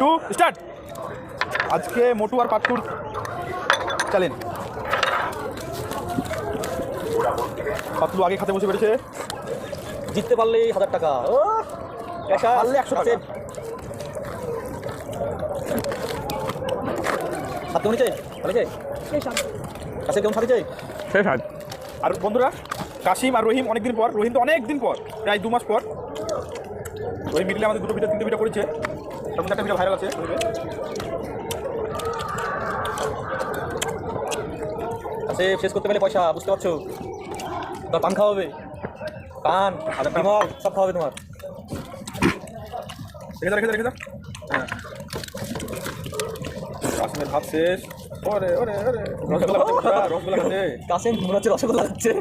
To start. আজকে মোটু আর পাট্টুর challenge. Patlu আগে খাতে বসে পেরেছে, জিততে পারলে 1000 টাকা, ও পারলে 100 টাকা। হাত কেমন নিচে ভালোছে, কাছে কেমন থাকেছে শেষ আজ। আর বন্ধুরা, কাশিম আর রহিম অনেকদিন পর, রহিম তো অনেক দিন পর, প্রায় 2 মাস পর। রহিম মিডলে আমাদের 2 ভিডিও 3 ভিডিও করেছে, তখন 4টা ভিডিও ভাইরাল আছে। কাছে শেষ করতে পারলে পয়সা, বুঝতে পারছো? তোমার পান খাওয়াবে, পান বিমল সব খাওয়াবে তোমার। রেখে দাও। কাশিমের ভাত শেষ। ওরে ওরে ওরে, রসগোল্লা খাচ্ছে, রসগোল্লা খাচ্ছে। কাছে মনে হচ্ছে রসগোল্লা খাচ্ছে।